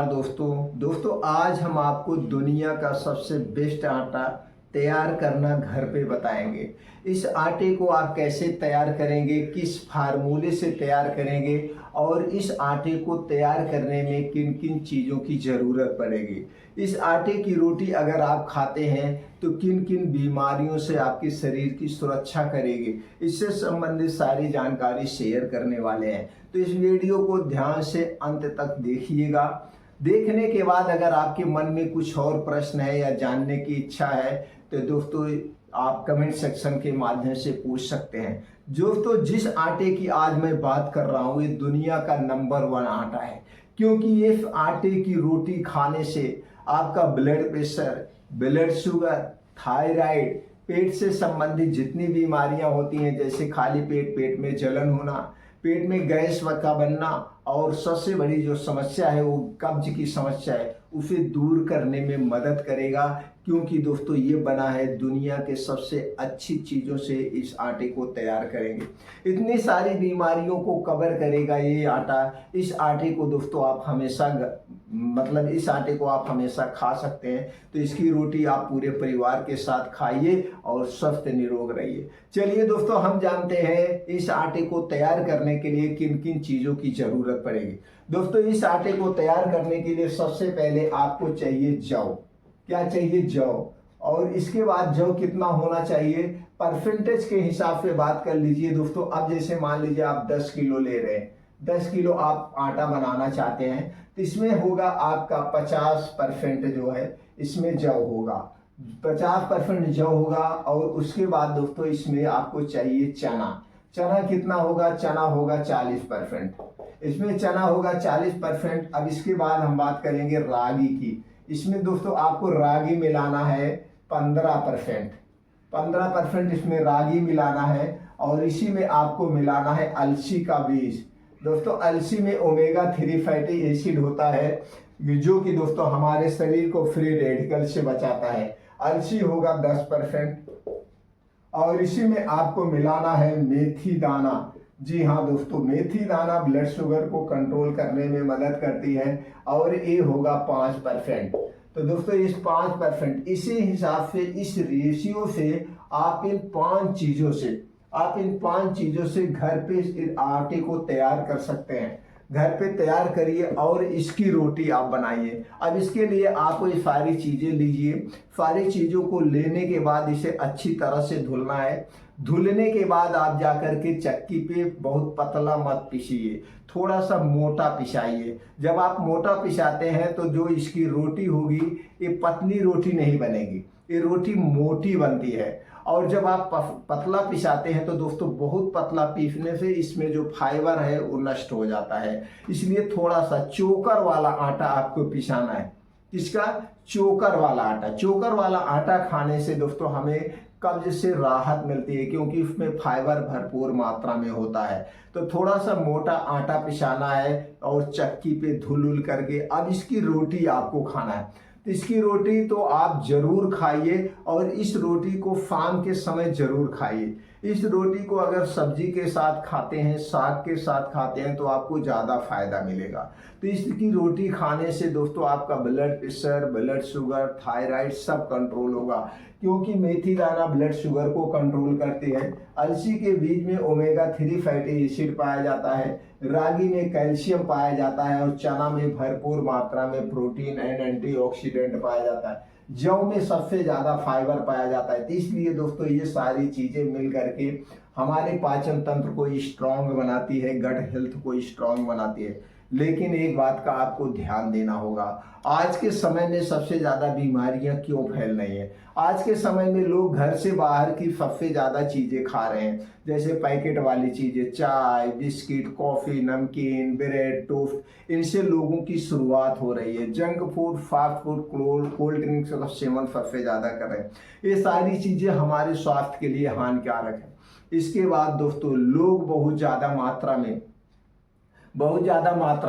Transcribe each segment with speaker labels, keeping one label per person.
Speaker 1: दोस्तों आज हम आपको दुनिया का सबसे बेस्ट आटा तैयार करना घर पे बताएंगे। इस आटे को आप कैसे तैयार करेंगे, किस फार्मूले से तैयार करेंगे और इस आटे को तैयार करने में किन किन चीज़ों की ज़रूरत पड़ेगी। इस आटे की रोटी अगर आप खाते हैं तो किन किन बीमारियों से आपके शरीर की सुरक्षा करेगी, इससे संबंधित सारी जानकारी शेयर करने वाले हैं। तो इस वीडियो को ध्यान से अंत तक देखिएगा। देखने के बाद अगर आपके मन में कुछ और प्रश्न है या जानने की इच्छा है तो दोस्तों आप कमेंट सेक्शन के माध्यम से पूछ सकते हैं। दोस्तों जिस आटे की आज मैं बात कर रहा हूँ ये दुनिया का नंबर 1 आटा है, क्योंकि ये आटे की रोटी खाने से आपका blood pressure, blood sugar, thyroid, पेट से संबंधित जितनी बीमारियां होती हैं जैसे खाली पेट, पेट में जलन होना, पेट में गैस का बनना और सबसे बड़ी जो समस्या है वो कब्ज की समस्या है, उसे दूर करने में मदद करेगा। क्योंकि दोस्तों ये बना है दुनिया के सबसे अच्छी चीज़ों से इस आटे को तैयार करेंगे। इतनी सारी बीमारियों को कवर करेगा ये आटा। इस आटे को दोस्तों आप हमेशा इस आटे को आप हमेशा खा सकते हैं। तो इसकी रोटी आप पूरे परिवार के साथ खाइए और स्वस्थ निरोग रहिए। चलिए दोस्तों हम जानते हैं इस आटे को तैयार करने के लिए किन किन चीज़ों की ज़रूरत पड़ेगी। दोस्तों इस आटे को तैयार करने के लिए सबसे पहले आपको चाहिए जौ। क्या चाहिए? जौ। और इसके बाद जौ कितना होना चाहिए परसेंटेज के हिसाब से बात कर लीजिए दोस्तों। अब जैसे मान लीजिए आप 10 किलो ले रहे हैं, 10 किलो आप आटा बनाना चाहते हैं तो इसमें होगा आपका 50% जो है इसमें जौ होगा, 50% जौ होगा। और उसके बाद दोस्तों इसमें आपको चाहिए चना। चना कितना होगा? चना होगा 40%, इसमें चना होगा 40%। अब इसके बाद हम बात करेंगे रागी की। इसमें दोस्तों आपको रागी मिलाना है 15%, 15% इसमें रागी मिलाना है। और इसी में आपको मिलाना है अलसी का बीज। दोस्तों अलसी में ओमेगा 3 फैटी एसिड होता है जो कि दोस्तों हमारे शरीर को फ्री रेडिकल से बचाता है। अलसी होगा 10%। और इसी में आपको मिलाना है मेथी दाना। जी हाँ दोस्तों, मेथी दाना ब्लड शुगर को कंट्रोल करने में मदद करती है और ये होगा 5%। तो दोस्तों इस 5% इसी हिसाब से, इस रेशियो से आप इन पांच चीजों से घर पे इस आटे को तैयार कर सकते हैं। घर पे तैयार करिए और इसकी रोटी आप बनाइए। अब इसके लिए आप ये सारी चीजें लीजिए। सारी चीजों को लेने के बाद इसे अच्छी तरह से धुलना है। धुलने के बाद आप जाकर के चक्की पे बहुत पतला मत पीसिए, थोड़ा सा मोटा पिसाइए। जब आप मोटा पिसाते हैं तो जो इसकी रोटी होगी ये पतली रोटी नहीं बनेगी, ये रोटी मोटी बनती है। और जब आप पतला पिसाते हैं तो दोस्तों बहुत पतला पीसने से इसमें जो फाइबर है वो नष्ट हो जाता है। इसलिए थोड़ा सा चोकर वाला आटा आपको पिसाना है। इसका चोकर वाला आटा, चोकर वाला आटा खाने से दोस्तों हमें कब्ज से राहत मिलती है, क्योंकि उसमें फाइबर भरपूर मात्रा में होता है। तो थोड़ा सा मोटा आटा पिसाना है और चक्की पे धुल करके अब इसकी रोटी आपको खाना है। तो इसकी रोटी तो आप जरूर खाइए और इस रोटी को शाम के समय जरूर खाइए। इस रोटी को अगर सब्जी के साथ खाते हैं, साग के साथ खाते हैं तो आपको ज़्यादा फायदा मिलेगा। तो इसकी रोटी खाने से दोस्तों आपका blood pressure, blood sugar, thyroid सब कंट्रोल होगा, क्योंकि मेथी दाना ब्लड शुगर को कंट्रोल करती है। अलसी के बीज में ओमेगा 3 फैटी एसिड पाया जाता है, रागी में कैल्शियम पाया जाता है और चना में भरपूर मात्रा में प्रोटीन एंड एंटीऑक्सीडेंट पाया जाता है। जौ में सबसे ज़्यादा फाइबर पाया जाता है। तो इसलिए दोस्तों ये सारी चीज़ें मिल करके हमारे पाचन तंत्र को स्ट्रांग बनाती है, गट हेल्थ को स्ट्रांग बनाती है। लेकिन एक बात का आपको ध्यान देना होगा, आज के समय में सबसे ज़्यादा बीमारियां क्यों फैल रही हैं? आज के समय में लोग घर से बाहर की सबसे ज़्यादा चीज़ें खा रहे हैं, जैसे पैकेट वाली चीज़ें, चाय, बिस्किट, कॉफ़ी, नमकीन, ब्रेड, टोस्ट, इनसे लोगों की शुरुआत हो रही है। Junk food, fast food, cold drinks का सेवन सबसे ज़्यादा कर रहे हैं। ये सारी चीज़ें हमारे स्वास्थ्य के लिए हानिकारक है। इसके बाद दोस्तों लोग बहुत ज़्यादा मात्रा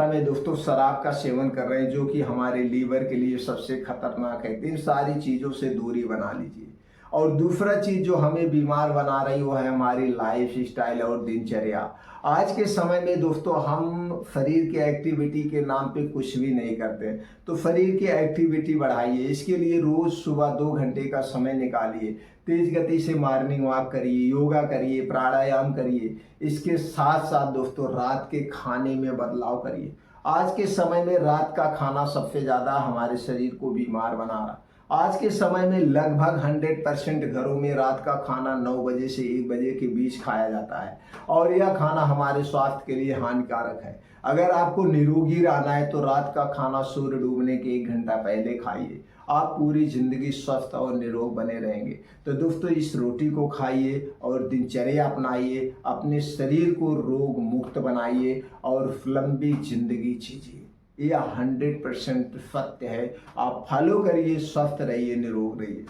Speaker 1: में दोस्तों शराब का सेवन कर रहे हैं, जो कि हमारे लीवर के लिए सबसे खतरनाक है। इन सारी चीज़ों से दूरी बना लीजिए और दूसरा चीज़ जो हमें बीमार बना रही वो है हमारी लाइफ स्टाइल और दिनचर्या। आज के समय में दोस्तों हम शरीर की एक्टिविटी के नाम पे कुछ भी नहीं करते, तो शरीर की एक्टिविटी बढ़ाइए। इसके लिए रोज़ सुबह 2 घंटे का समय निकालिए, तेज गति से मॉर्निंग वॉक करिए, योगा करिए, प्राणायाम करिए। इसके साथ साथ दोस्तों रात के खाने में बदलाव करिए। आज के समय में रात का खाना सबसे ज़्यादा हमारे शरीर को बीमार बना रहा। आज के समय में लगभग 100% घरों में रात का खाना 9 बजे से 1 बजे के बीच खाया जाता है और यह खाना हमारे स्वास्थ्य के लिए हानिकारक है। अगर आपको निरोगी रहना है तो रात का खाना सूर्य डूबने के 1 घंटा पहले खाइए। आप पूरी जिंदगी स्वस्थ और निरोग बने रहेंगे। तो दोस्तों इस रोटी को खाइए और दिनचर्या अपनाइए, अपने शरीर को रोग मुक्त बनाइए और लंबी जिंदगी जीजिए। यह 100% सत्य है। आप फॉलो करिए, स्वस्थ रहिए, निरोग रहिए।